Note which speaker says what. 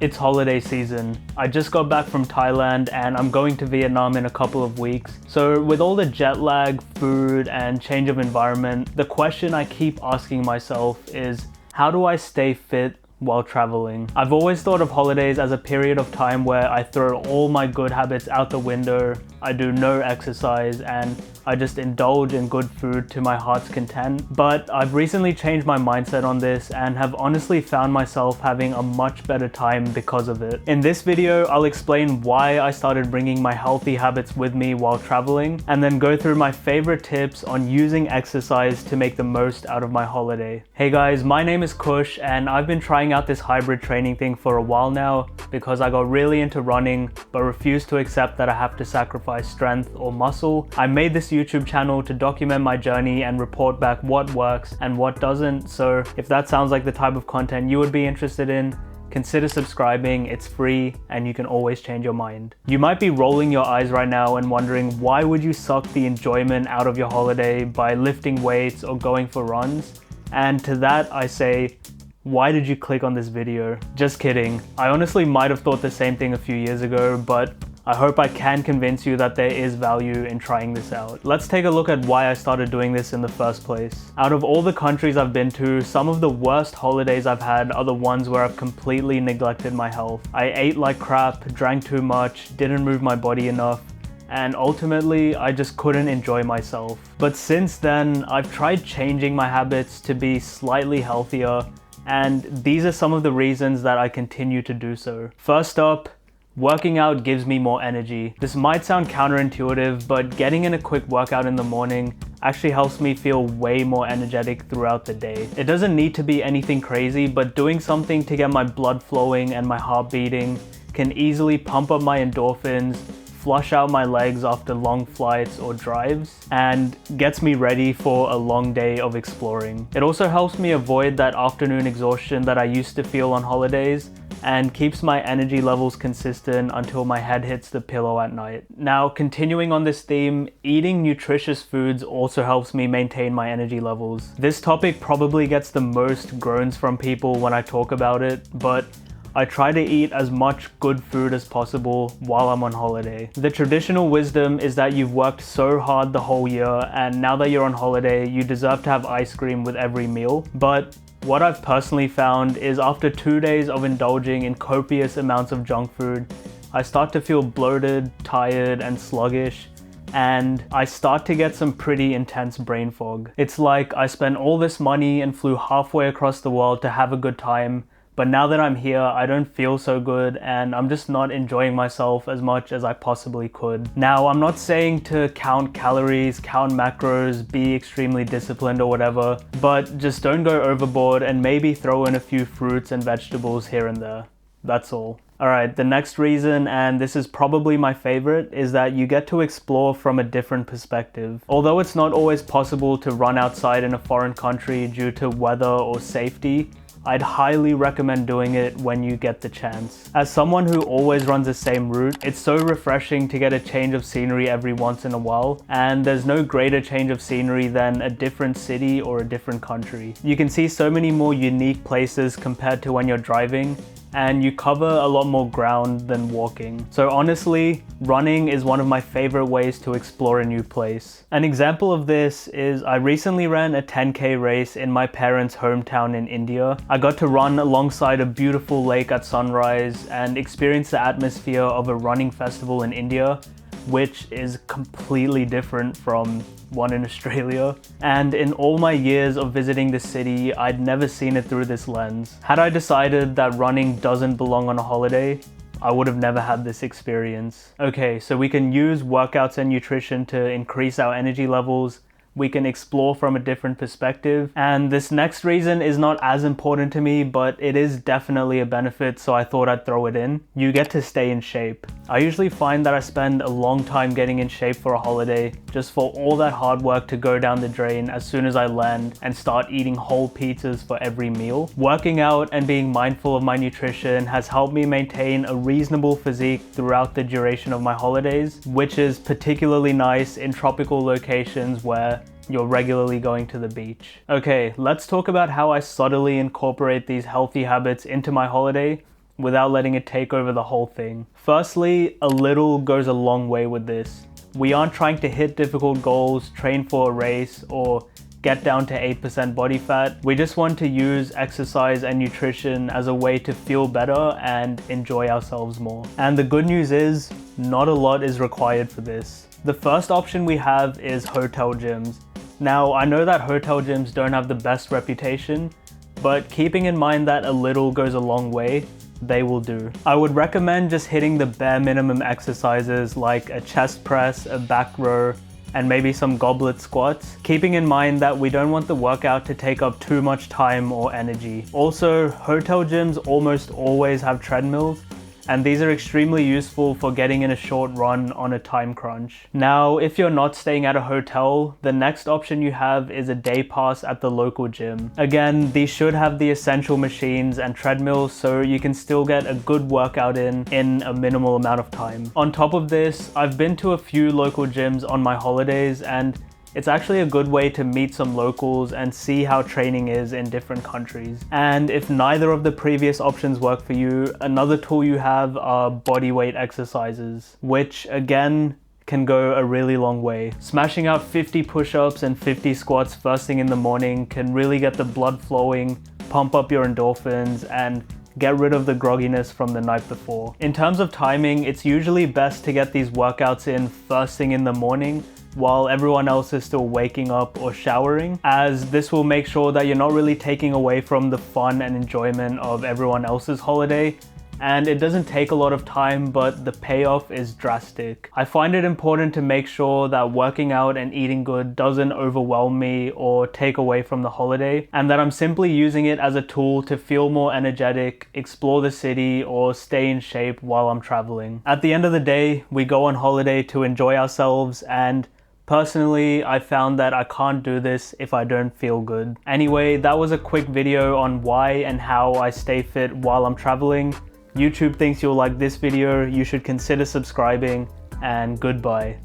Speaker 1: It's holiday season. I just got back from Thailand and I'm going to Vietnam in a couple of weeks. So with all the jet lag, food, and change of environment, the question I keep asking myself is, how do I stay fit while traveling? I've always thought of holidays as a period of time where I throw all my good habits out the window, I do no exercise, and I just indulge in good food to my heart's content. But I've recently changed my mindset on this and have honestly found myself having a much better time because of it. In this video, I'll explain why I started bringing my healthy habits with me while traveling, and then go through my favorite tips on using exercise to make the most out of my holiday. Hey guys, my name is Kush and I've been trying out this hybrid training thing for a while now because I got really into running but refused to accept that I have to sacrifice strength or muscle. I made this YouTube channel to document my journey and report back what works and what doesn't. So if that sounds like the type of content you would be interested in, consider subscribing. It's free and you can always change your mind. You might be rolling your eyes right now and wondering, why would you suck the enjoyment out of your holiday by lifting weights or going for runs? And to that I say, why did you click on this video? Just kidding. I honestly might have thought the same thing a few years ago, but I hope I can convince you that there is value in trying this out. Let's take a look at why I started doing this in the first place. Out of all the countries I've been to, some of the worst holidays I've had are the ones where I've completely neglected my health. I ate like crap, drank too much, didn't move my body enough, and ultimately I just couldn't enjoy myself. But since then, I've tried changing my habits to be slightly healthier, and these are some of the reasons that I continue to do so. First up, working out gives me more energy. This might sound counterintuitive, but getting in a quick workout in the morning actually helps me feel way more energetic throughout the day. It doesn't need to be anything crazy, but doing something to get my blood flowing and my heart beating can easily pump up my endorphins, flush out my legs after long flights or drives, and gets me ready for a long day of exploring. It also helps me avoid that afternoon exhaustion that I used to feel on holidays, and keeps my energy levels consistent until my head hits the pillow at night. Now, continuing on this theme, eating nutritious foods also helps me maintain my energy levels. This topic probably gets the most groans from people when I talk about it, but I try to eat as much good food as possible while I'm on holiday. The traditional wisdom is that you've worked so hard the whole year, and now that you're on holiday, you deserve to have ice cream with every meal. But what I've personally found is after 2 days of indulging in copious amounts of junk food, I start to feel bloated, tired, and sluggish, and I start to get some pretty intense brain fog. It's like I spent all this money and flew halfway across the world to have a good time, but now that I'm here, I don't feel so good and I'm just not enjoying myself as much as I possibly could. Now, I'm not saying to count calories, count macros, be extremely disciplined or whatever, but just don't go overboard and maybe throw in a few fruits and vegetables here and there. That's all. Alright, the next reason, and this is probably my favorite, is that you get to explore from a different perspective. Although it's not always possible to run outside in a foreign country due to weather or safety, I'd highly recommend doing it when you get the chance. As someone who always runs the same route, it's so refreshing to get a change of scenery every once in a while, and there's no greater change of scenery than a different city or a different country. You can see so many more unique places compared to when you're driving, and you cover a lot more ground than walking. So honestly, running is one of my favorite ways to explore a new place. An example of this is I recently ran a 10K race in my parents' hometown in India. I got to run alongside a beautiful lake at sunrise and experience the atmosphere of a running festival in India, which is completely different from one in Australia. And in all my years of visiting the city, I'd never seen it through this lens. Had I decided that running doesn't belong on a holiday, I would have never had this experience. Okay, so we can use workouts and nutrition to increase our energy levels. We can explore from a different perspective. And this next reason is not as important to me, but it is definitely a benefit, so I thought I'd throw it in. You get to stay in shape. I usually find that I spend a long time getting in shape for a holiday, just for all that hard work to go down the drain as soon as I land and start eating whole pizzas for every meal. Working out and being mindful of my nutrition has helped me maintain a reasonable physique throughout the duration of my holidays, which is particularly nice in tropical locations where you're regularly going to the beach. Okay, let's talk about how I subtly incorporate these healthy habits into my holiday without letting it take over the whole thing. Firstly, a little goes a long way with this. We aren't trying to hit difficult goals, train for a race, or get down to 8% body fat. We just want to use exercise and nutrition as a way to feel better and enjoy ourselves more. And the good news is, not a lot is required for this. The first option we have is hotel gyms. Now, I know that hotel gyms don't have the best reputation, but keeping in mind that a little goes a long way, they will do. I would recommend just hitting the bare minimum exercises like a chest press, a back row, and maybe some goblet squats, keeping in mind that we don't want the workout to take up too much time or energy. Also, hotel gyms almost always have treadmills, and these are extremely useful for getting in a short run on a time crunch. Now, if you're not staying at a hotel, the next option you have is a day pass at the local gym. Again, these should have the essential machines and treadmills, so you can still get a good workout in a minimal amount of time. On top of this, I've been to a few local gyms on my holidays, and it's actually a good way to meet some locals and see how training is in different countries. And if neither of the previous options work for you, another tool you have are body weight exercises, which again can go a really long way. Smashing out 50 push-ups and 50 squats first thing in the morning can really get the blood flowing, pump up your endorphins, and get rid of the grogginess from the night before. In terms of timing, it's usually best to get these workouts in first thing in the morning while everyone else is still waking up or showering, as this will make sure that you're not really taking away from the fun and enjoyment of everyone else's holiday. And it doesn't take a lot of time, but the payoff is drastic. I find it important to make sure that working out and eating good doesn't overwhelm me or take away from the holiday, and that I'm simply using it as a tool to feel more energetic, explore the city, or stay in shape while I'm traveling. At the end of the day, we go on holiday to enjoy ourselves, and personally, I found that I can't do this if I don't feel good. Anyway, that was a quick video on why and how I stay fit while I'm traveling. YouTube thinks you'll like this video, you should consider subscribing, and goodbye.